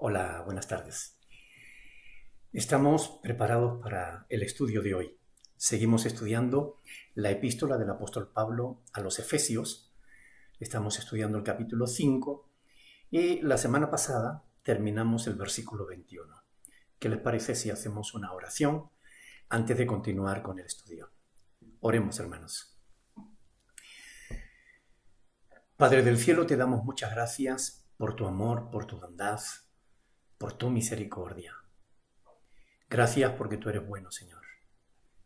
Hola, buenas tardes. Estamos preparados para el estudio de hoy. Seguimos estudiando la epístola del apóstol Pablo a los Efesios. Estamos estudiando el capítulo 5 y la semana pasada terminamos el versículo 21. ¿Qué les parece si hacemos una oración antes de continuar con el estudio? Oremos, hermanos. Padre del cielo, te damos muchas gracias por tu amor, por tu bondad, por tu misericordia. Gracias porque tú eres bueno, Señor,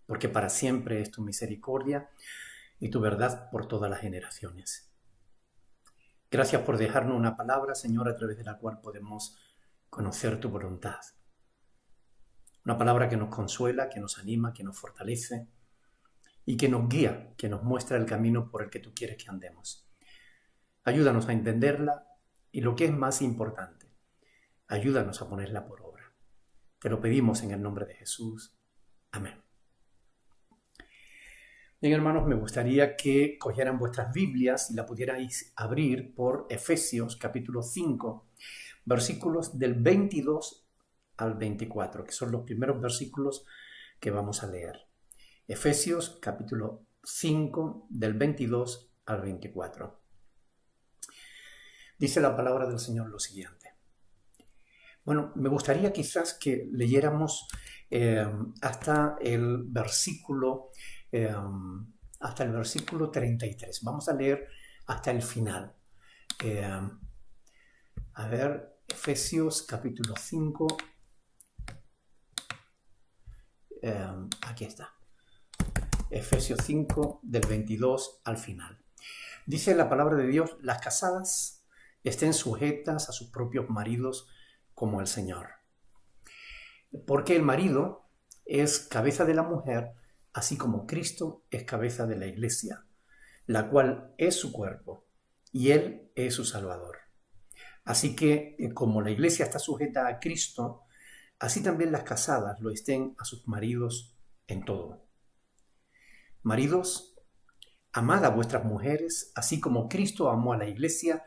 porque para siempre es tu misericordia y tu verdad por todas las generaciones. Gracias por dejarnos una palabra, Señor, a través de la cual podemos conocer tu voluntad. Una palabra que nos consuela, que nos anima, que nos fortalece y que nos guía, que nos muestra el camino por el que tú quieres que andemos. Ayúdanos a entenderla y, lo que es más importante, ayúdanos a ponerla por obra. Te lo pedimos en el nombre de Jesús. Amén. Bien, hermanos, me gustaría que cogieran vuestras Biblias y la pudierais abrir por Efesios capítulo 5, versículos del 22 al 24, que son los primeros versículos que vamos a leer. Efesios capítulo 5, del 22 al 24. Dice la palabra del Señor lo siguiente. Bueno, me gustaría quizás que leyéramos hasta el versículo 33. Vamos a leer hasta el final. Efesios capítulo 5. Aquí está. Efesios 5 del 22 al final. Dice la palabra de Dios: las casadas estén sujetas a sus propios maridos como al Señor. Porque el marido es cabeza de la mujer, así como Cristo es cabeza de la iglesia, la cual es su cuerpo, y Él es su Salvador. Así que, como la iglesia está sujeta a Cristo, así también las casadas lo estén a sus maridos en todo. Maridos, amad a vuestras mujeres, así como Cristo amó a la iglesia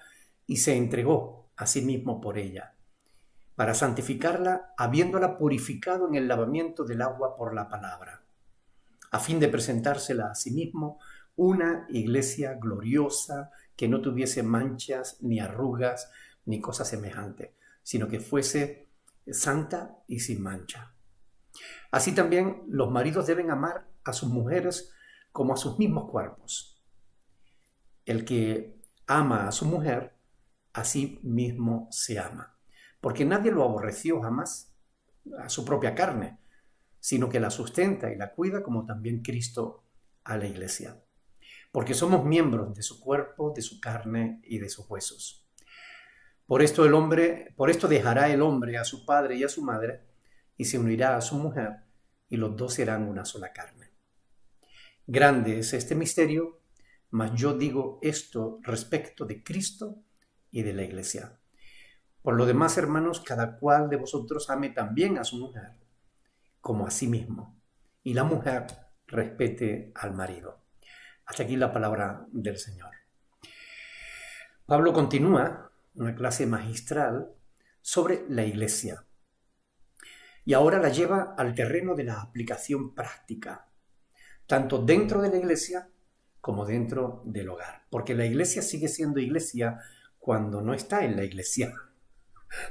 y se entregó a sí mismo por ella, para santificarla, habiéndola purificado en el lavamiento del agua por la palabra, a fin de presentársela a sí mismo una iglesia gloriosa, que no tuviese manchas, ni arrugas, ni cosa semejante, sino que fuese santa y sin mancha. Así también los maridos deben amar a sus mujeres como a sus mismos cuerpos. El que ama a su mujer, a sí mismo se ama. Porque nadie lo aborreció jamás a su propia carne, sino que la sustenta y la cuida, como también Cristo a la iglesia. Porque somos miembros de su cuerpo, de su carne y de sus huesos. Por esto dejará el hombre a su padre y a su madre, y se unirá a su mujer, y los dos serán una sola carne. Grande es este misterio, mas yo digo esto respecto de Cristo y de la iglesia. Por lo demás, hermanos, cada cual de vosotros ame también a su mujer como a sí mismo, y la mujer respete al marido. Hasta aquí la palabra del Señor. Pablo continúa una clase magistral sobre la iglesia y ahora la lleva al terreno de la aplicación práctica, tanto dentro de la iglesia como dentro del hogar, porque la iglesia sigue siendo iglesia cuando no está en la iglesia.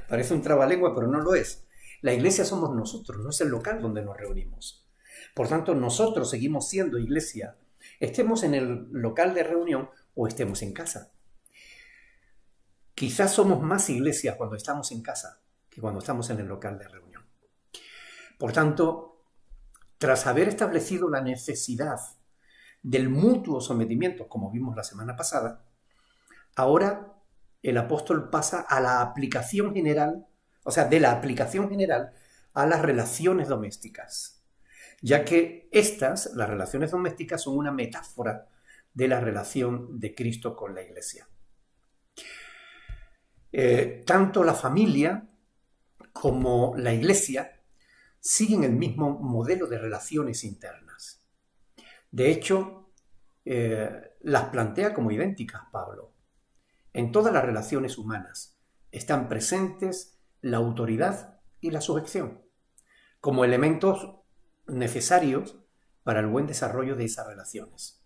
Parece un trabalengua, pero no lo es. La iglesia somos nosotros, no es el local donde nos reunimos. Por tanto, nosotros seguimos siendo iglesia, estemos en el local de reunión o estemos en casa. Quizás somos más iglesia cuando estamos en casa que cuando estamos en el local de reunión. Por tanto, tras haber establecido la necesidad del mutuo sometimiento, como vimos la semana pasada, ahora el apóstol pasa a la aplicación general, de la aplicación general a las relaciones domésticas, ya que las relaciones domésticas, son una metáfora de la relación de Cristo con la iglesia. Tanto la familia como la iglesia siguen el mismo modelo de relaciones internas. De hecho, las plantea como idénticas Pablo. En todas las relaciones humanas están presentes la autoridad y la sujeción, como elementos necesarios para el buen desarrollo de esas relaciones.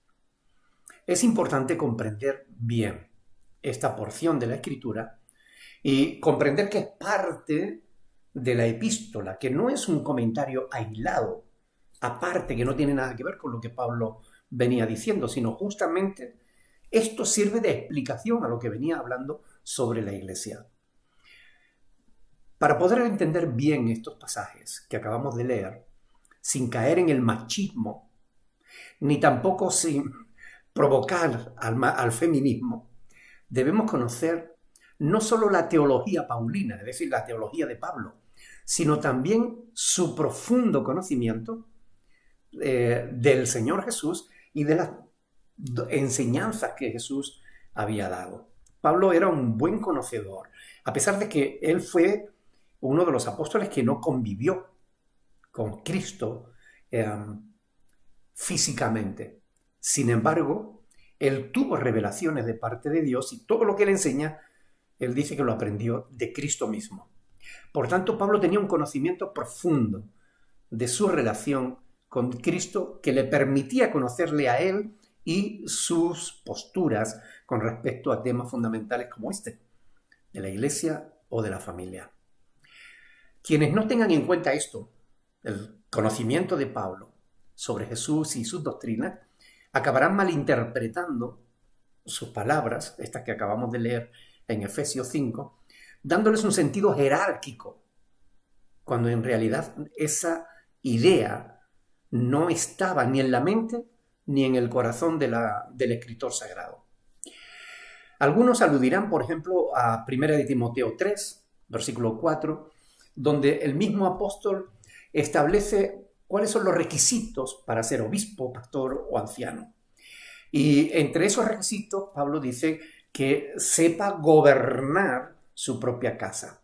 Es importante comprender bien esta porción de la Escritura y comprender que es parte de la epístola, que no es un comentario aislado, aparte, que no tiene nada que ver con lo que Pablo venía diciendo, sino justamente esto sirve de explicación a lo que venía hablando sobre la Iglesia. Para poder entender bien estos pasajes que acabamos de leer, sin caer en el machismo, ni tampoco sin provocar al feminismo, debemos conocer no solo la teología paulina, es decir, la teología de Pablo, sino también su profundo conocimiento del Señor Jesús y de las enseñanzas que Jesús había dado. Pablo era un buen conocedor, a pesar de que él fue uno de los apóstoles que no convivió con Cristo físicamente. Sin embargo, él tuvo revelaciones de parte de Dios y todo lo que él enseña, él dice que lo aprendió de Cristo mismo. Por tanto, Pablo tenía un conocimiento profundo de su relación con Cristo que le permitía conocerle a él y sus posturas con respecto a temas fundamentales como este, de la Iglesia o de la familia. Quienes no tengan en cuenta esto, el conocimiento de Pablo sobre Jesús y sus doctrinas, acabarán malinterpretando sus palabras, estas que acabamos de leer en Efesios 5, dándoles un sentido jerárquico, cuando en realidad esa idea no estaba ni en la mente ni en el corazón del escritor sagrado. Algunos aludirán, por ejemplo, a 1 de Timoteo 3, versículo 4, donde el mismo apóstol establece cuáles son los requisitos para ser obispo, pastor o anciano. Y entre esos requisitos, Pablo dice que sepa gobernar su propia casa.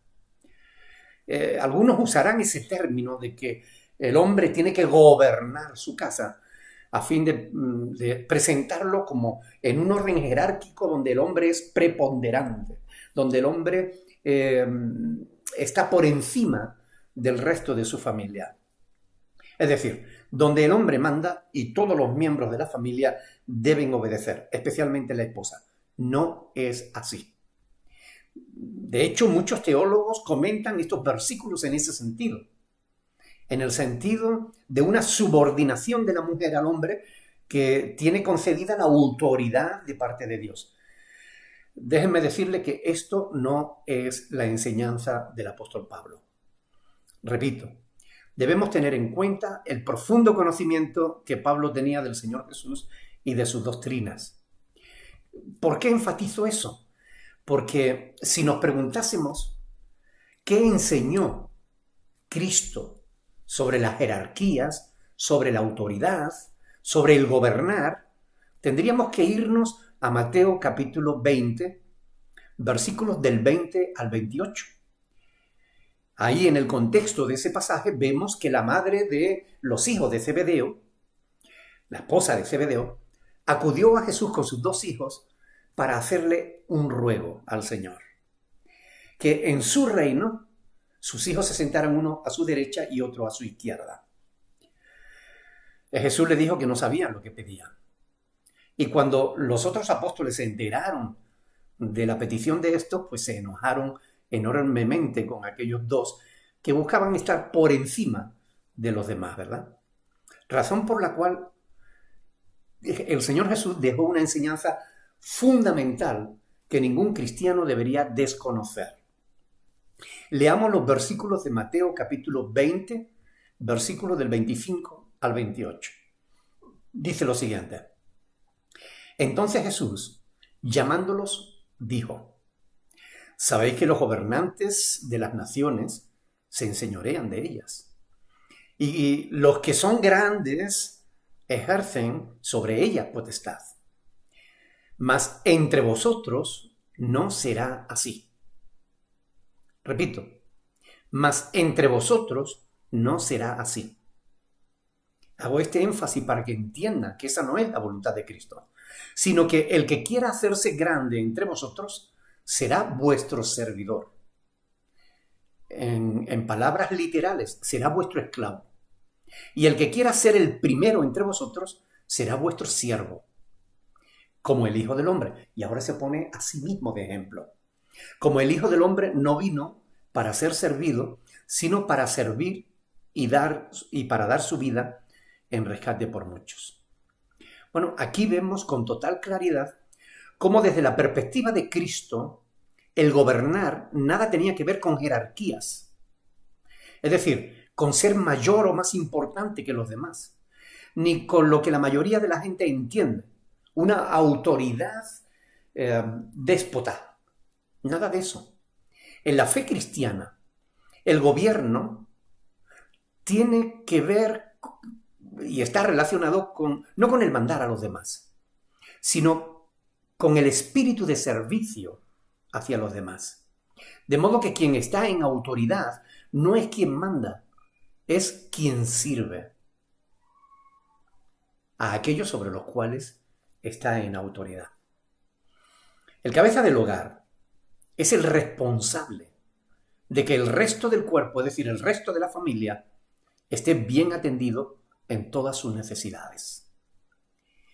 Algunos usarán ese término de que el hombre tiene que gobernar su casa a fin de presentarlo como en un orden jerárquico donde el hombre es preponderante, donde el hombre está por encima del resto de su familia. Es decir, donde el hombre manda y todos los miembros de la familia deben obedecer, especialmente la esposa. No es así. De hecho, muchos teólogos comentan estos versículos en ese sentido, en el sentido de una subordinación de la mujer al hombre que tiene concedida la autoridad de parte de Dios. Déjenme decirle que esto no es la enseñanza del apóstol Pablo. Repito, debemos tener en cuenta el profundo conocimiento que Pablo tenía del Señor Jesús y de sus doctrinas. ¿Por qué enfatizo eso? Porque si nos preguntásemos qué enseñó Cristo sobre las jerarquías, sobre la autoridad, sobre el gobernar, tendríamos que irnos a Mateo capítulo 20, versículos del 20 al 28. Ahí en el contexto de ese pasaje vemos que la madre de los hijos de Zebedeo, la esposa de Zebedeo, acudió a Jesús con sus dos hijos para hacerle un ruego al Señor. Que en su reino sus hijos se sentaran uno a su derecha y otro a su izquierda. Jesús le dijo que no sabían lo que pedían. Y cuando los otros apóstoles se enteraron de la petición de estos, pues se enojaron enormemente con aquellos dos que buscaban estar por encima de los demás, ¿verdad? Razón por la cual el Señor Jesús dejó una enseñanza fundamental que ningún cristiano debería desconocer. Leamos los versículos de Mateo capítulo 20, versículos del 25 al 28. Dice lo siguiente: Entonces Jesús, llamándolos, dijo: Sabéis que los gobernantes de las naciones se enseñorean de ellas, y los que son grandes ejercen sobre ellas potestad. Mas entre vosotros no será así. Repito, mas entre vosotros no será así. Hago este énfasis para que entiendan que esa no es la voluntad de Cristo, sino que el que quiera hacerse grande entre vosotros será vuestro servidor. en palabras literales, será vuestro esclavo. Y el que quiera ser el primero entre vosotros será vuestro siervo, como el Hijo del Hombre. Y ahora se pone a sí mismo de ejemplo. Como el Hijo del Hombre no vino para ser servido, sino para servir y para dar su vida en rescate por muchos. Bueno, aquí vemos con total claridad cómo desde la perspectiva de Cristo, el gobernar nada tenía que ver con jerarquías. Es decir, con ser mayor o más importante que los demás, ni con lo que la mayoría de la gente entiende, una autoridad déspota. Nada de eso. En la fe cristiana, el gobierno tiene que ver y está relacionado no con el mandar a los demás, sino con el espíritu de servicio hacia los demás. De modo que quien está en autoridad no es quien manda, es quien sirve a aquellos sobre los cuales está en autoridad. El cabeza del hogar es el responsable de que el resto del cuerpo, es decir, el resto de la familia, esté bien atendido en todas sus necesidades.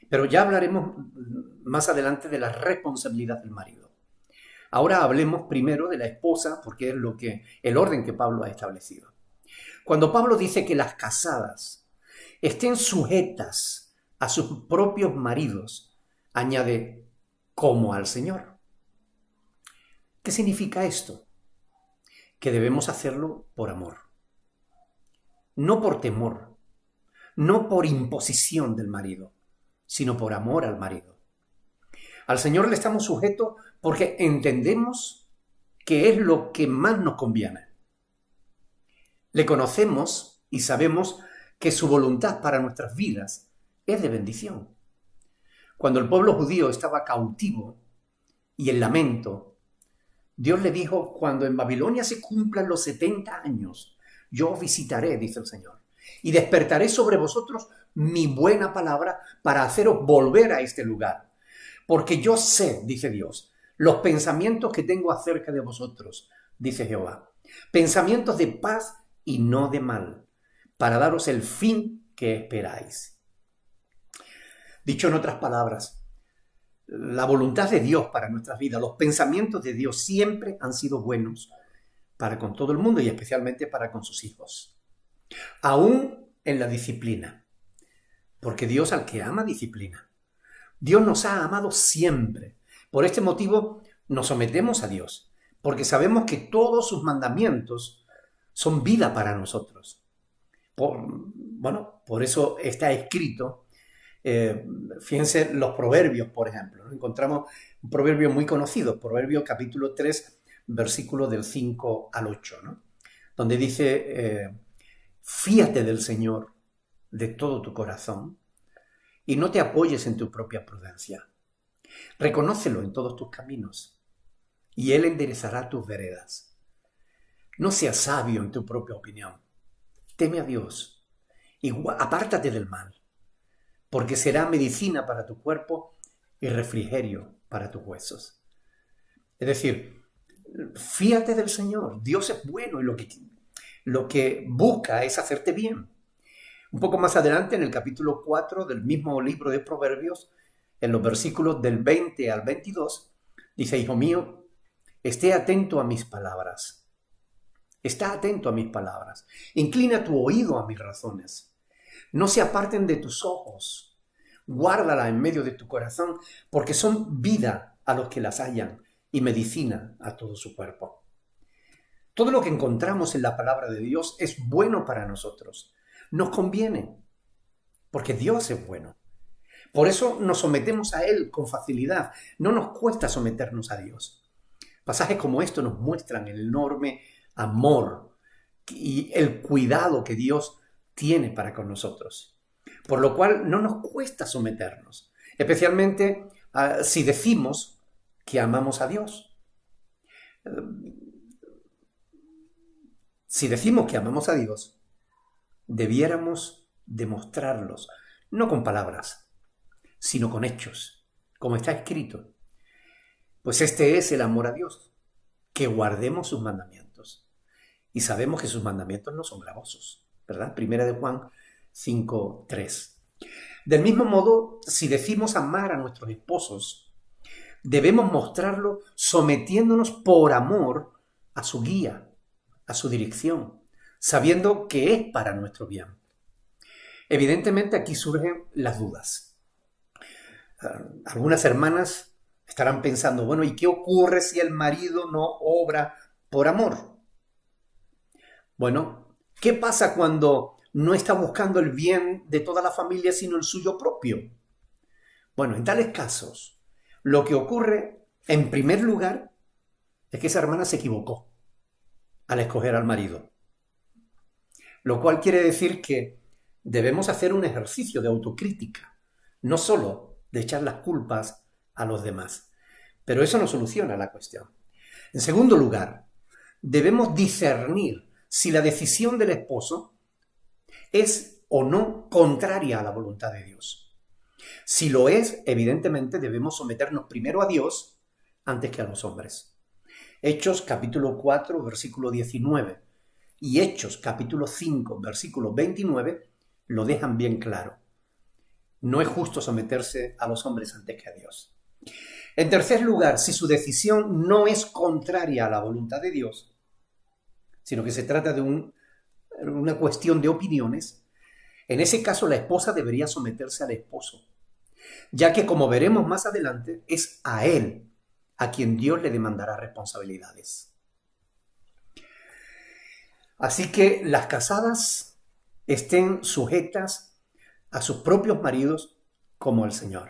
Pero ya hablaremos más adelante de la responsabilidad del marido. Ahora hablemos primero de la esposa, porque es el orden que Pablo ha establecido. Cuando Pablo dice que las casadas estén sujetas a sus propios maridos, añade, como al Señor. ¿Qué significa esto? Que debemos hacerlo por amor, no por temor, no por imposición del marido, sino por amor al marido. Al Señor le estamos sujetos porque entendemos que es lo que más nos conviene. Le conocemos y sabemos que su voluntad para nuestras vidas es de bendición. Cuando el pueblo judío estaba cautivo y en lamento, Dios le dijo, cuando en Babilonia se cumplan los 70 años, yo os visitaré, dice el Señor, y despertaré sobre vosotros mi buena palabra para haceros volver a este lugar. Porque yo sé, dice Dios, los pensamientos que tengo acerca de vosotros, dice Jehová, pensamientos de paz y no de mal, para daros el fin que esperáis. Dicho en otras palabras, la voluntad de Dios para nuestras vidas, los pensamientos de Dios siempre han sido buenos para con todo el mundo y especialmente para con sus hijos. Aún en la disciplina, porque Dios al que ama disciplina. Dios nos ha amado siempre. Por este motivo nos sometemos a Dios, porque sabemos que todos sus mandamientos son vida para nosotros. Por eso está escrito, fíjense los proverbios, por ejemplo. Encontramos un proverbio muy conocido, Proverbio capítulo 3, versículo del 5 al 8, ¿no? Donde dice, fíate del Señor de todo tu corazón y no te apoyes en tu propia prudencia. Reconócelo en todos tus caminos y Él enderezará tus veredas. No seas sabio en tu propia opinión. Teme a Dios y apártate del mal, porque será medicina para tu cuerpo y refrigerio para tus huesos. Es decir, fíate del Señor. Dios es bueno y lo que busca es hacerte bien. Un poco más adelante, en el capítulo 4 del mismo libro de Proverbios, en los versículos del 20 al 22, dice, hijo mío, esté atento a mis palabras. Está atento a mis palabras. Inclina tu oído a mis razones. No se aparten de tus ojos. Guárdala en medio de tu corazón, porque son vida a los que las hallan y medicina a todo su cuerpo. Todo lo que encontramos en la palabra de Dios es bueno para nosotros. Nos conviene, porque Dios es bueno. Por eso nos sometemos a Él con facilidad. No nos cuesta someternos a Dios. Pasajes como estos nos muestran el enorme amor y el cuidado que Dios tiene para con nosotros. Por lo cual no nos cuesta someternos, especialmente si decimos que amamos a Dios. Si decimos que amamos a Dios, debiéramos demostrarlos, no con palabras, sino con hechos, como está escrito. Pues este es el amor a Dios, que guardemos sus mandamientos. y sabemos que sus mandamientos no son gravosos, ¿verdad? Primera de Juan 5:3. Del mismo modo, si decimos amar a nuestros esposos, debemos mostrarlo sometiéndonos por amor a su guía, a su dirección, sabiendo que es para nuestro bien. Evidentemente aquí surgen las dudas. Algunas hermanas estarán pensando, bueno, ¿y qué ocurre si el marido no obra por amor? Bueno, ¿qué pasa cuando no está buscando el bien de toda la familia sino el suyo propio? Bueno, en tales casos, lo que ocurre, en primer lugar, es que esa hermana se equivocó al escoger al marido. Lo cual quiere decir que debemos hacer un ejercicio de autocrítica, no solo de echar las culpas a los demás. Pero eso no soluciona la cuestión. En segundo lugar, debemos discernir si la decisión del esposo es o no contraria a la voluntad de Dios. Si lo es, evidentemente debemos someternos primero a Dios antes que a los hombres. Hechos capítulo 4, versículo 19 y Hechos capítulo 5, versículo 29 lo dejan bien claro. No es justo someterse a los hombres antes que a Dios. En tercer lugar, si su decisión no es contraria a la voluntad de Dios, sino que se trata de una cuestión de opiniones, en ese caso la esposa debería someterse al esposo, ya que, como veremos más adelante, es a él a quien Dios le demandará responsabilidades. Así que las casadas estén sujetas a sus propios maridos como al Señor.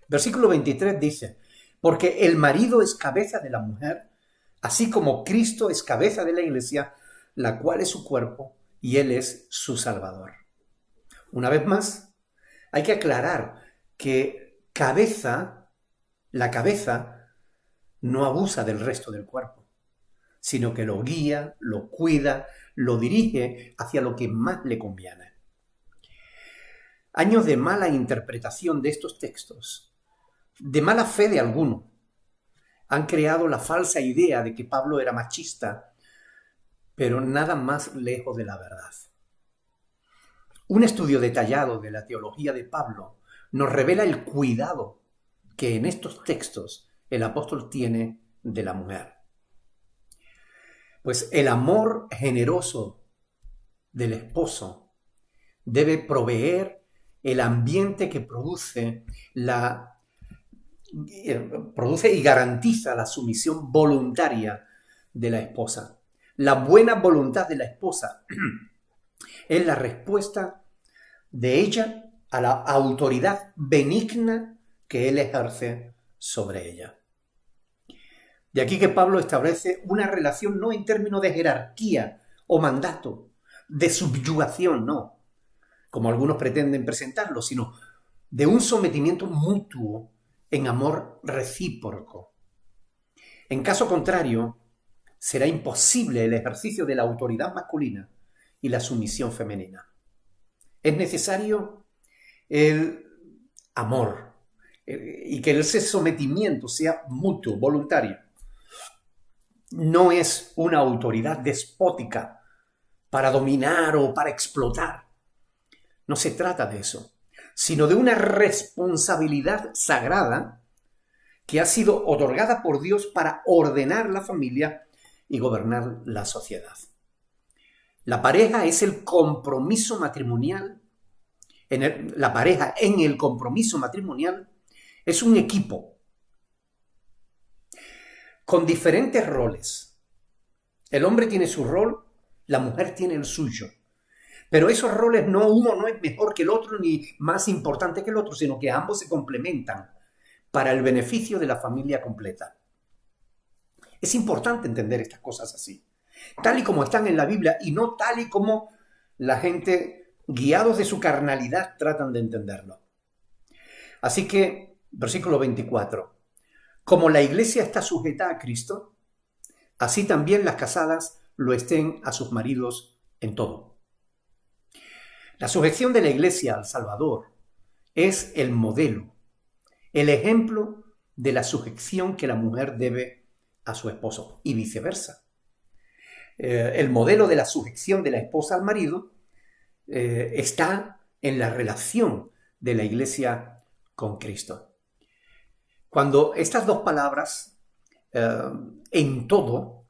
Versículo 23 dice, porque el marido es cabeza de la mujer, así como Cristo es cabeza de la iglesia, la cual es su cuerpo y Él es su Salvador. Una vez más, hay que aclarar que la cabeza no abusa del resto del cuerpo, sino que lo guía, lo cuida, lo dirige hacia lo que más le conviene. Años de mala interpretación de estos textos, de mala fe de alguno, han creado la falsa idea de que Pablo era machista, pero nada más lejos de la verdad. Un estudio detallado de la teología de Pablo nos revela el cuidado que en estos textos el apóstol tiene de la mujer. Pues el amor generoso del esposo debe proveer el ambiente que produce y garantiza la sumisión voluntaria de la esposa. La buena voluntad de la esposa es la respuesta de ella a la autoridad benigna que él ejerce sobre ella. De aquí que Pablo establece una relación no en términos de jerarquía o mandato, de subyugación, no, como algunos pretenden presentarlo, sino de un sometimiento mutuo en amor recíproco. En caso contrario, será imposible el ejercicio de la autoridad masculina y la sumisión femenina. Es necesario el amor y que ese sometimiento sea mutuo, voluntario. No es una autoridad despótica para dominar o para explotar. No se trata de eso, sino de una responsabilidad sagrada que ha sido otorgada por Dios para ordenar la familia y gobernar la sociedad. La pareja es el compromiso matrimonial. La pareja en el compromiso matrimonial es un equipo con diferentes roles. El hombre tiene su rol, la mujer tiene el suyo. Pero esos roles uno no es mejor que el otro ni más importante que el otro, sino que ambos se complementan para el beneficio de la familia completa. Es importante entender estas cosas así, tal y como están en la Biblia y no tal y como la gente, guiados de su carnalidad, tratan de entenderlo. Así que, versículo 24, como la iglesia está sujeta a Cristo, así también las casadas lo estén a sus maridos en todo. La sujeción de la iglesia al Salvador es el modelo, el ejemplo de la sujeción que la mujer debe a su esposo y viceversa. el modelo de la sujeción de la esposa al marido está en la relación de la Iglesia con Cristo. Cuando estas dos palabras, en todo,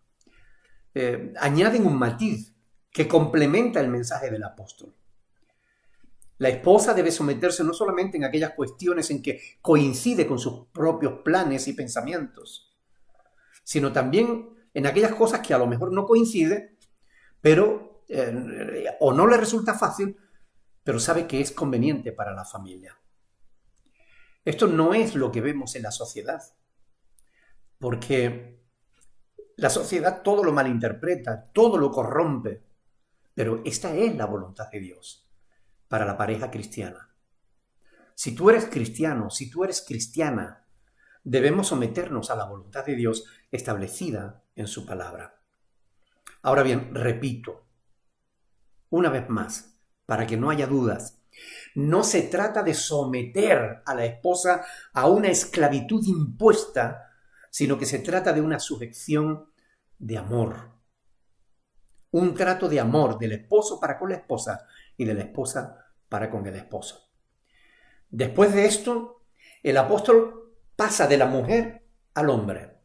añaden un matiz que complementa el mensaje del apóstol. La esposa debe someterse no solamente en aquellas cuestiones en que coincide con sus propios planes y pensamientos, sino también en aquellas cosas que a lo mejor no coincide, pero o no le resulta fácil, pero sabe que es conveniente para la familia. Esto no es lo que vemos en la sociedad, porque la sociedad todo lo malinterpreta, todo lo corrompe, pero esta es la voluntad de Dios para la pareja cristiana. Si tú eres cristiano, si tú eres cristiana, debemos someternos a la voluntad de Dios establecida en su palabra. Ahora bien, repito, una vez más, para que no haya dudas, no se trata de someter a la esposa a una esclavitud impuesta, sino que se trata de una sujeción de amor. Un trato de amor del esposo para con la esposa y de la esposa para con el esposo. Después de esto, el apóstol pasa de la mujer al hombre.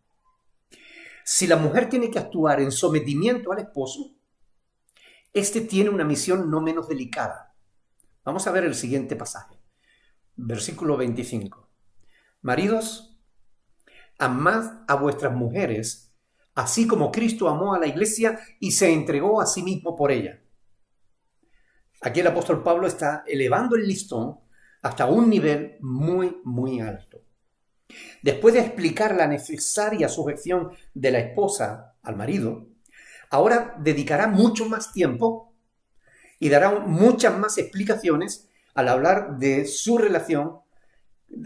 Si la mujer tiene que actuar en sometimiento al esposo, este tiene una misión no menos delicada. Vamos a ver el siguiente pasaje. Versículo 25. Maridos, amad a vuestras mujeres, así como Cristo amó a la iglesia y se entregó a sí mismo por ella. Aquí el apóstol Pablo está elevando el listón hasta un nivel muy, muy alto. Después de explicar la necesaria sujeción de la esposa al marido, ahora dedicará mucho más tiempo y dará muchas más explicaciones al hablar de su relación,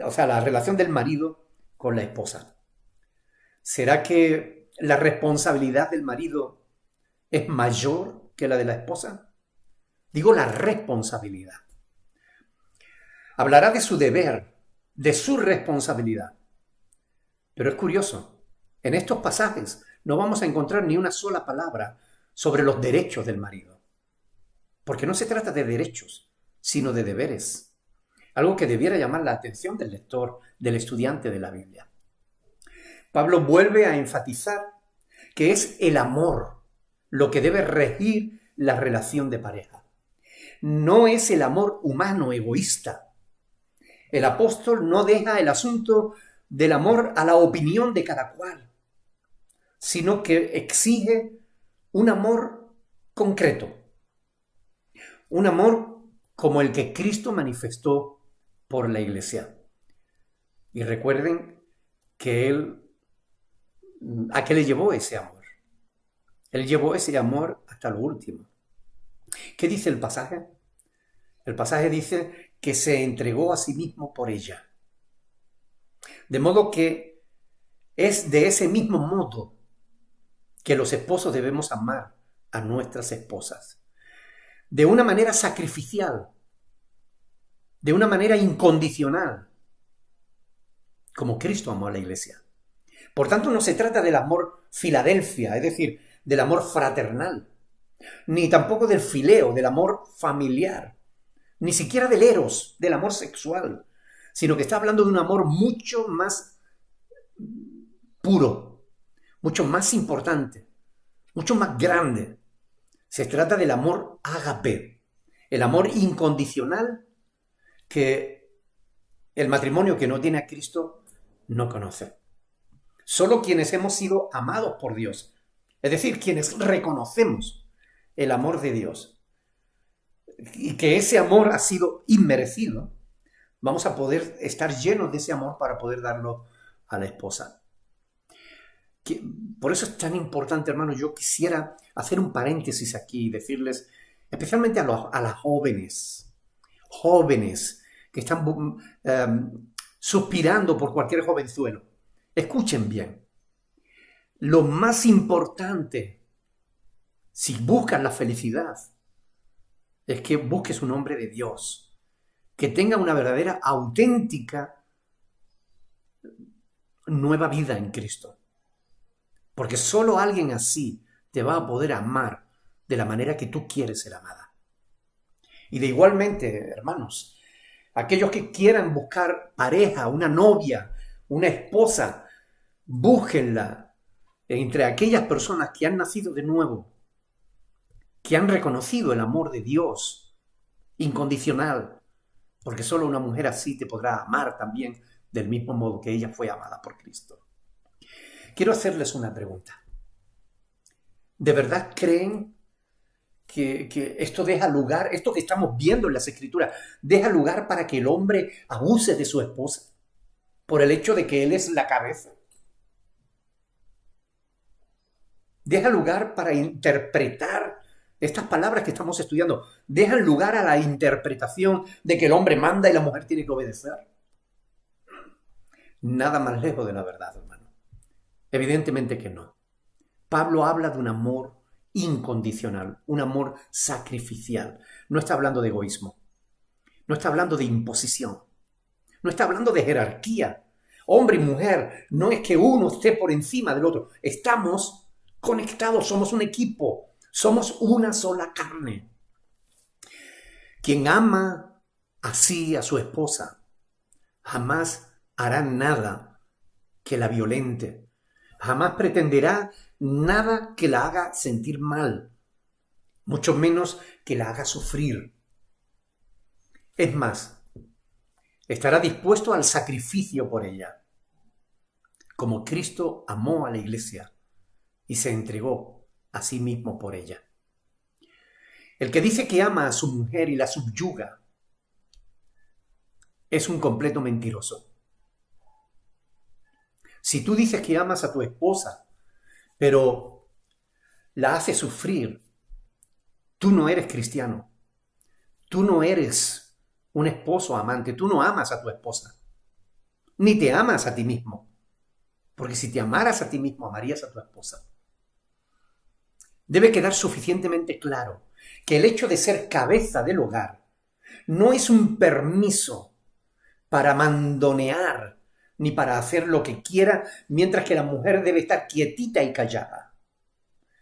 o sea, la relación del marido con la esposa. ¿Será que la responsabilidad del marido es mayor que la de la esposa? Digo la responsabilidad. Hablará de su deber, de su responsabilidad. Pero es curioso, en estos pasajes no vamos a encontrar ni una sola palabra sobre los derechos del marido. Porque no se trata de derechos, sino de deberes. Algo que debiera llamar la atención del lector, del estudiante de la Biblia. Pablo vuelve a enfatizar que es el amor lo que debe regir la relación de pareja. No es el amor humano egoísta. El apóstol no deja el asunto del amor a la opinión de cada cual, sino que exige un amor concreto, un amor como el que Cristo manifestó por la iglesia. Y recuerden que ¿a qué le llevó ese amor? Él llevó ese amor hasta lo último. ¿Qué dice el pasaje? El pasaje dice que se entregó a sí mismo por ella. De modo que es de ese mismo modo que los esposos debemos amar a nuestras esposas. De una manera sacrificial, de una manera incondicional, como Cristo amó a la iglesia. Por tanto, no se trata del amor Filadelfia, es decir, del amor fraternal, ni tampoco del fileo, del amor familiar, ni siquiera del eros, del amor sexual, sino que está hablando de un amor mucho más puro, mucho más importante, mucho más grande. Se trata del amor ágape, el amor incondicional que el matrimonio que no tiene a Cristo no conoce. Solo quienes hemos sido amados por Dios, es decir, quienes reconocemos el amor de Dios y que ese amor ha sido inmerecido, vamos a poder estar llenos de ese amor para poder darlo a la esposa. Por eso es tan importante, hermano, yo quisiera hacer un paréntesis aquí y decirles, especialmente a las jóvenes que están suspirando por cualquier jovenzuelo. Escuchen bien, lo más importante, si buscas la felicidad, es que busques un hombre de Dios, que tenga una verdadera, auténtica, nueva vida en Cristo. Porque solo alguien así te va a poder amar de la manera que tú quieres ser amada. Y de igualmente, hermanos, aquellos que quieran buscar pareja, una novia, una esposa, búsquenla entre aquellas personas que han nacido de nuevo, que han reconocido el amor de Dios incondicional, porque solo una mujer así te podrá amar también del mismo modo que ella fue amada por Cristo. Quiero hacerles una pregunta. ¿De verdad creen que esto deja lugar, esto que estamos viendo en las Escrituras, deja lugar para que el hombre abuse de su esposa por el hecho de que él es la cabeza? Deja lugar para interpretar estas palabras que estamos estudiando, dejan lugar a la interpretación de que el hombre manda y la mujer tiene que obedecer. Nada más lejos de la verdad, hermano. Evidentemente que no. Pablo habla de un amor incondicional, un amor sacrificial. No está hablando de egoísmo, no está hablando de imposición, no está hablando de jerarquía. Hombre y mujer, no es que uno esté por encima del otro. Estamos conectados, somos un equipo, somos una sola carne. Quien ama así a su esposa jamás hará nada que la violente, jamás pretenderá nada que la haga sentir mal, mucho menos que la haga sufrir. Es más, estará dispuesto al sacrificio por ella, como Cristo amó a la iglesia y se entregó a sí mismo por ella. El que dice que ama a su mujer y la subyuga es un completo mentiroso. Si tú dices que amas a tu esposa, pero la haces sufrir, tú no eres cristiano. Tú no eres un esposo amante. Tú no amas a tu esposa. Ni te amas a ti mismo. Porque si te amaras a ti mismo, amarías a tu esposa. Debe quedar suficientemente claro que el hecho de ser cabeza del hogar no es un permiso para mandonear ni para hacer lo que quiera, mientras que la mujer debe estar quietita y callada.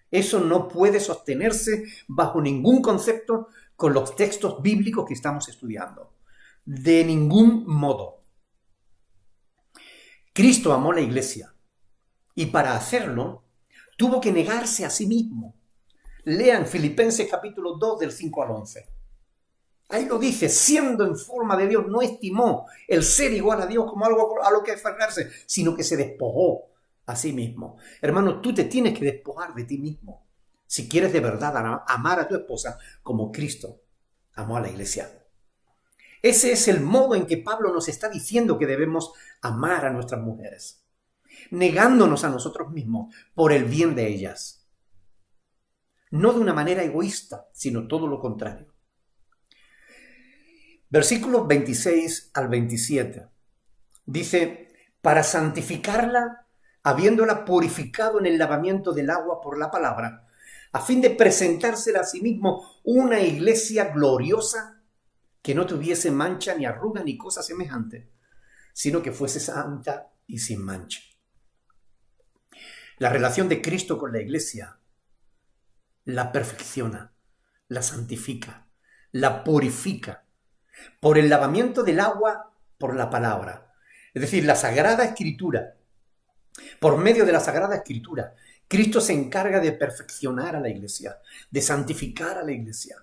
Eso no puede sostenerse bajo ningún concepto con los textos bíblicos que estamos estudiando. De ningún modo. Cristo amó la iglesia y para hacerlo tuvo que negarse a sí mismo. Lean Filipenses capítulo 2 del 5 al 11. Ahí lo dice, siendo en forma de Dios, no estimó el ser igual a Dios como algo a lo que aferrarse, sino que se despojó a sí mismo. Hermano, tú te tienes que despojar de ti mismo si quieres de verdad amar a tu esposa como Cristo amó a la iglesia. Ese es el modo en que Pablo nos está diciendo que debemos amar a nuestras mujeres, negándonos a nosotros mismos por el bien de ellas. No de una manera egoísta, sino todo lo contrario. Versículos 26 al 27 dice, para santificarla, habiéndola purificado en el lavamiento del agua por la palabra, a fin de presentársela a sí mismo una iglesia gloriosa que no tuviese mancha ni arruga ni cosa semejante, sino que fuese santa y sin mancha. La relación de Cristo con la iglesia la perfecciona, la santifica, la purifica por el lavamiento del agua por la palabra. Es decir, la Sagrada Escritura. Por medio de la Sagrada Escritura, Cristo se encarga de perfeccionar a la iglesia, de santificar a la iglesia.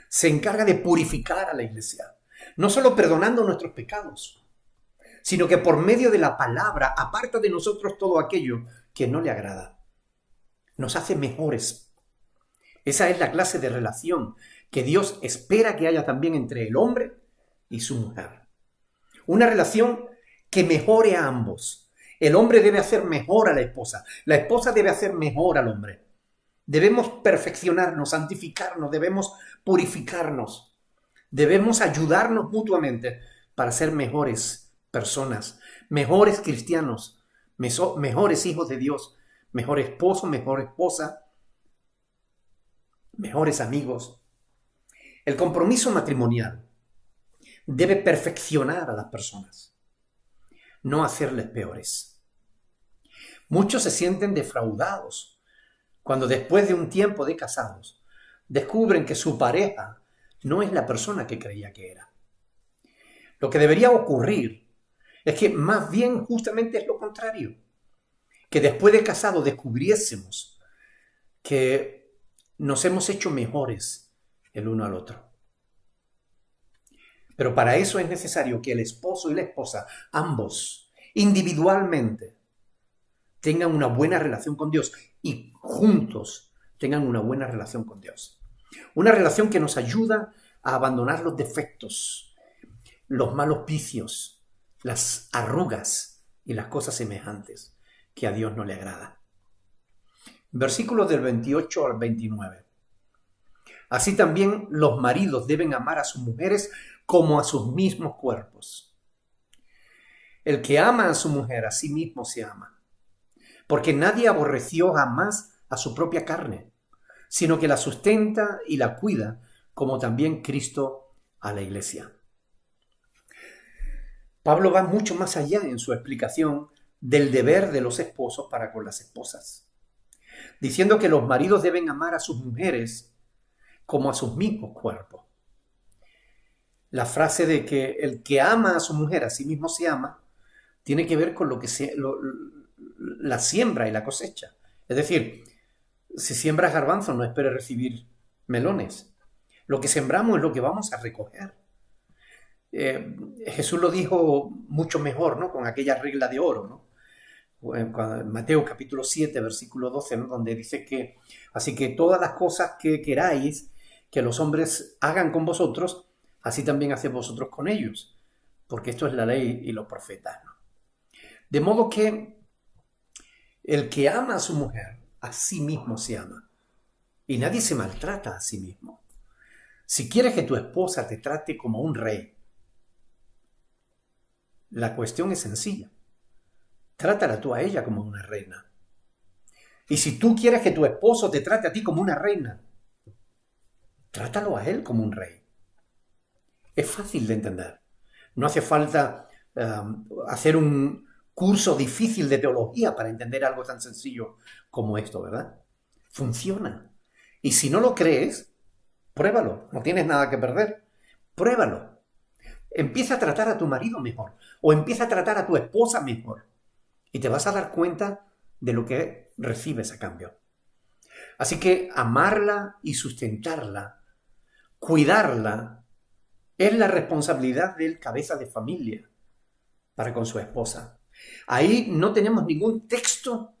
Se encarga de purificar a la iglesia. No solo perdonando nuestros pecados, sino que por medio de la palabra aparta de nosotros todo aquello que no le agrada. Nos hace mejores. Esa es la clase de relación que Dios espera que haya también entre el hombre y su mujer. Una relación que mejore a ambos. El hombre debe hacer mejor a la esposa debe hacer mejor al hombre. Debemos perfeccionarnos, santificarnos, debemos purificarnos, debemos ayudarnos mutuamente para ser mejores personas, mejores cristianos, mejores hijos de Dios, mejor esposo, mejor esposa, mejores amigos. El compromiso matrimonial debe perfeccionar a las personas, no hacerles peores. Muchos se sienten defraudados Cuando después de un tiempo de casados, descubren que su pareja no es la persona que creía que era. Lo que debería ocurrir es que más bien justamente es lo contrario. Que después de casados descubriésemos que nos hemos hecho mejores el uno al otro. Pero para eso es necesario que el esposo y la esposa, ambos, individualmente, tengan una buena relación con Dios y juntos tengan una buena relación con Dios. Una relación que nos ayuda a abandonar los defectos, los malos vicios, las arrugas y las cosas semejantes que a Dios no le agrada. Versículos del 28 al 29. Así también los maridos deben amar a sus mujeres como a sus mismos cuerpos. El que ama a su mujer a sí mismo se ama, porque nadie aborreció jamás a su propia carne, sino que la sustenta y la cuida, como también Cristo a la iglesia. Pablo va mucho más allá en su explicación del deber de los esposos para con las esposas, diciendo que los maridos deben amar a sus mujeres como a sus mismos cuerpos. La frase de que el que ama a su mujer a sí mismo se ama tiene que ver con lo que la siembra y la cosecha. Es decir, si siembras garbanzos no esperes recibir melones. Lo que sembramos es lo que vamos a recoger. Jesús lo dijo mucho mejor, ¿no? Con aquella regla de oro, ¿no? En Mateo capítulo 7, versículo 12, ¿no? Donde dice que así que todas las cosas que queráis que los hombres hagan con vosotros, así también haced vosotros con ellos, porque esto es la ley y los profetas, ¿no? De modo que el que ama a su mujer, a sí mismo se ama. Y nadie se maltrata a sí mismo. Si quieres que tu esposa te trate como un rey, la cuestión es sencilla. Trátala tú a ella como una reina. Y si tú quieres que tu esposo te trate a ti como una reina, trátalo a él como un rey. Es fácil de entender. No hace falta hacer un curso difícil de teología para entender algo tan sencillo como esto, ¿verdad? Funciona. Y si no lo crees, pruébalo. No tienes nada que perder. Pruébalo. Empieza a tratar a tu marido mejor o empieza a tratar a tu esposa mejor y te vas a dar cuenta de lo que recibes a cambio. Así que amarla y sustentarla, cuidarla, es la responsabilidad del cabeza de familia para con su esposa. Ahí no tenemos ningún texto,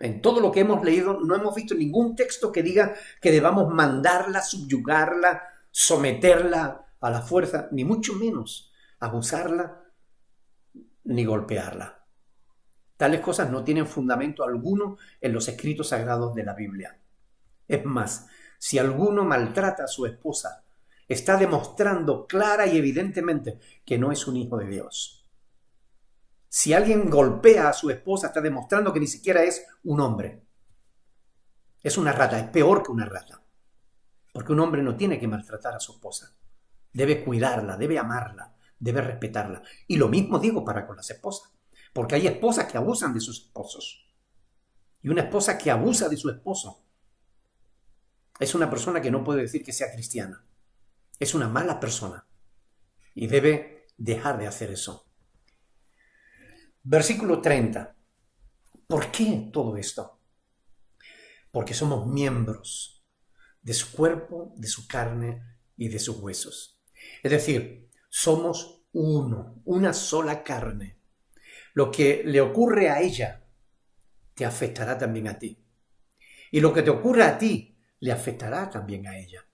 en todo lo que hemos leído, no hemos visto ningún texto que diga que debamos mandarla, subyugarla, someterla a la fuerza, ni mucho menos abusarla ni golpearla. Tales cosas no tienen fundamento alguno en los escritos sagrados de la Biblia. Es más, si alguno maltrata a su esposa, está demostrando clara y evidentemente que no es un hijo de Dios. Si alguien golpea a su esposa, está demostrando que ni siquiera es un hombre. Es una rata, es peor que una rata. Porque un hombre no tiene que maltratar a su esposa. Debe cuidarla, debe amarla, debe respetarla. Y lo mismo digo para con las esposas. Porque hay esposas que abusan de sus esposos. Y una esposa que abusa de su esposo es una persona que no puede decir que sea cristiana. Es una mala persona. Y debe dejar de hacer eso. Versículo 30. ¿Por qué todo esto? Porque somos miembros de su cuerpo, de su carne y de sus huesos. Es decir, somos uno, una sola carne. Lo que le ocurre a ella te afectará también a ti. Y lo que te ocurra a ti le afectará también a ella.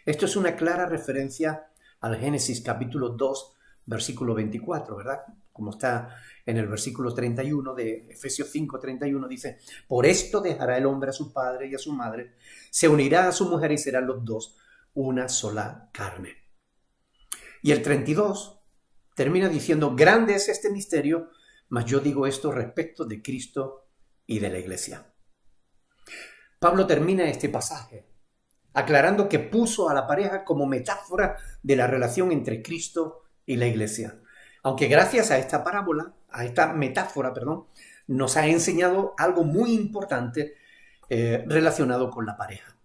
Esto es una clara referencia al Génesis capítulo 2, versículo 24, ¿verdad? Como está en el versículo 31 de Efesios 5, 31, dice: por esto dejará el hombre a su padre y a su madre, se unirá a su mujer y serán los dos una sola carne. Y el 32 termina diciendo: grande es este misterio, mas yo digo esto respecto de Cristo y de la iglesia. Pablo termina este pasaje aclarando que puso a la pareja como metáfora de la relación entre Cristo y la iglesia. Aunque gracias a esta parábola, a esta metáfora, nos ha enseñado algo muy importante relacionado con la pareja.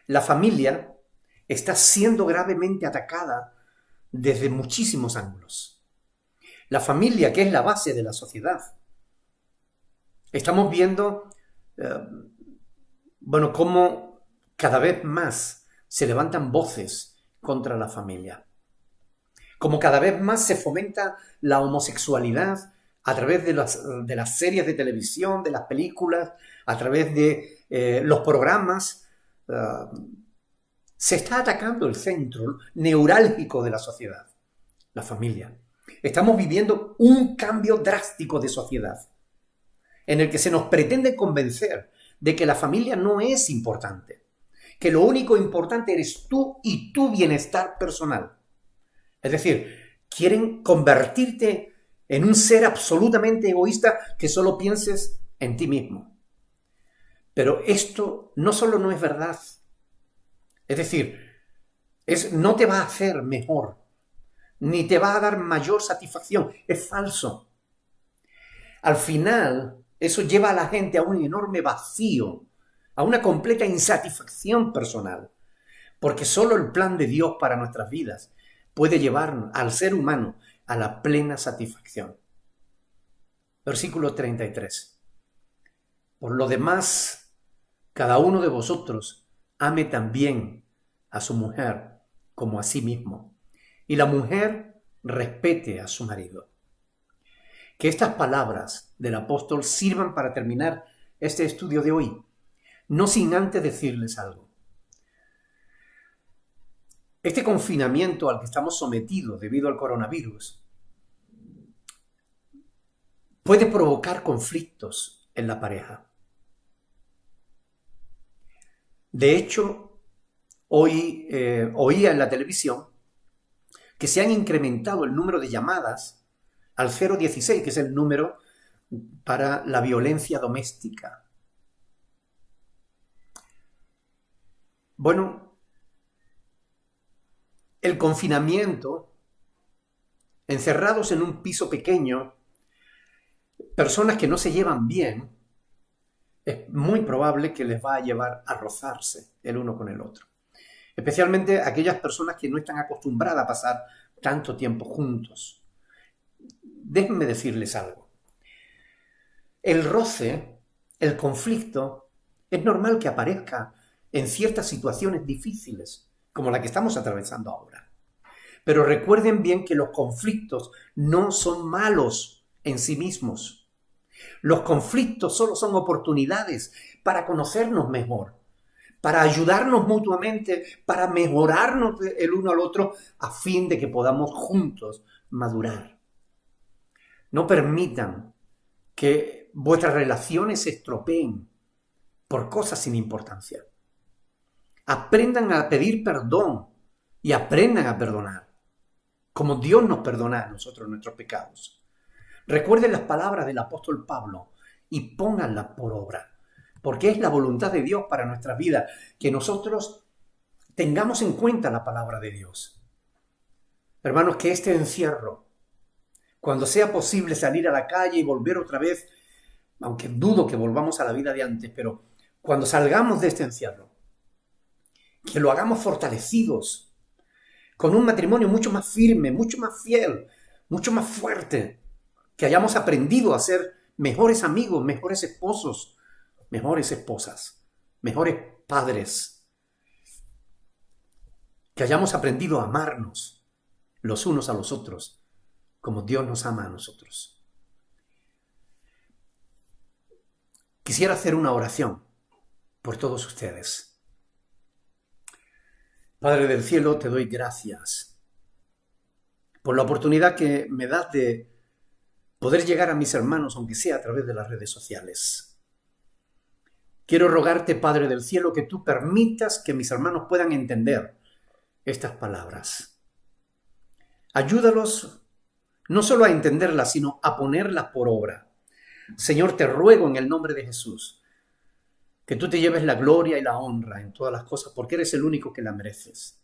La familia está siendo gravemente atacada desde muchísimos ángulos. La familia, que es la base de la sociedad. Estamos viendo, cómo cada vez más se levantan voces contra la familia. Como cada vez más se fomenta la homosexualidad a través de las series de televisión, de las películas, a través de los programas. Se está atacando el centro neurálgico de la sociedad, la familia. Estamos viviendo un cambio drástico de sociedad en el que se nos pretende convencer de que la familia no es importante, que lo único importante eres tú y tu bienestar personal. Es decir, quieren convertirte en un ser absolutamente egoísta que solo pienses en ti mismo. Pero esto no solo no es verdad, es decir, no te va a hacer mejor, ni te va a dar mayor satisfacción, es falso. Al final, eso lleva a la gente a un enorme vacío, a una completa insatisfacción personal, porque solo el plan de Dios para nuestras vidas puede llevarnos al ser humano a la plena satisfacción. Versículo 33. Por lo demás, cada uno de vosotros ame también a su mujer como a sí mismo, y la mujer respete a su marido. Que estas palabras del apóstol sirvan para terminar este estudio de hoy, no sin antes decirles algo. Este confinamiento al que estamos sometidos debido al coronavirus puede provocar conflictos en la pareja. De hecho, hoy oía en la televisión que se han incrementado el número de llamadas al 016, que es el número para la violencia doméstica. Bueno, el confinamiento, encerrados en un piso pequeño, personas que no se llevan bien, es muy probable que les va a llevar a rozarse el uno con el otro. Especialmente aquellas personas que no están acostumbradas a pasar tanto tiempo juntos. Déjenme decirles algo. El roce, el conflicto, es normal que aparezca en ciertas situaciones difíciles, como la que estamos atravesando ahora. Pero recuerden bien que los conflictos no son malos en sí mismos. Los conflictos solo son oportunidades para conocernos mejor, para ayudarnos mutuamente, para mejorarnos el uno al otro, a fin de que podamos juntos madurar. No permitan que vuestras relaciones se estropeen por cosas sin importancia. Aprendan a pedir perdón y aprendan a perdonar, como Dios nos perdona a nosotros nuestros pecados. Recuerden las palabras del apóstol Pablo y pónganlas por obra, porque es la voluntad de Dios para nuestras vidas, que nosotros tengamos en cuenta la palabra de Dios. Hermanos, que este encierro, cuando sea posible salir a la calle y volver otra vez, aunque dudo que volvamos a la vida de antes, pero cuando salgamos de este encierro, que lo hagamos fortalecidos, con un matrimonio mucho más firme, mucho más fiel, mucho más fuerte, que hayamos aprendido a ser mejores amigos, mejores esposos, mejores esposas, mejores padres, que hayamos aprendido a amarnos los unos a los otros, como Dios nos ama a nosotros. Quisiera hacer una oración por todos ustedes. Padre del cielo, te doy gracias por la oportunidad que me das de poder llegar a mis hermanos, aunque sea a través de las redes sociales. Quiero rogarte, Padre del cielo, que tú permitas que mis hermanos puedan entender estas palabras. Ayúdalos no solo a entenderlas, sino a ponerlas por obra. Señor, te ruego en el nombre de Jesús que tú te lleves la gloria y la honra en todas las cosas, porque eres el único que la mereces.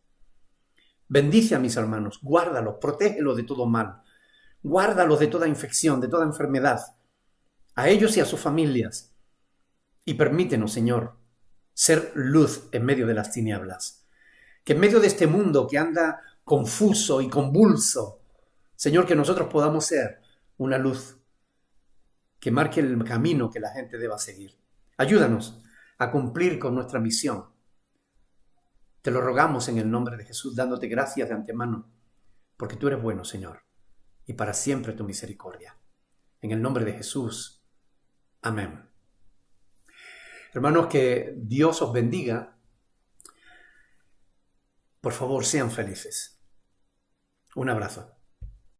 Bendice a mis hermanos, guárdalos, protégelos de todo mal, guárdalos de toda infección, de toda enfermedad, a ellos y a sus familias, Y permítenos, Señor, ser luz en medio de las tinieblas. Que en medio de este mundo que anda confuso y convulso, Señor, que nosotros podamos ser una luz que marque el camino que la gente deba seguir. Ayúdanos a cumplir con nuestra misión. Te lo rogamos en el nombre de Jesús, dándote gracias de antemano, porque tú eres bueno, Señor, y para siempre tu misericordia. En el nombre de Jesús. Amén. Hermanos, que Dios os bendiga. Por favor, sean felices. Un abrazo.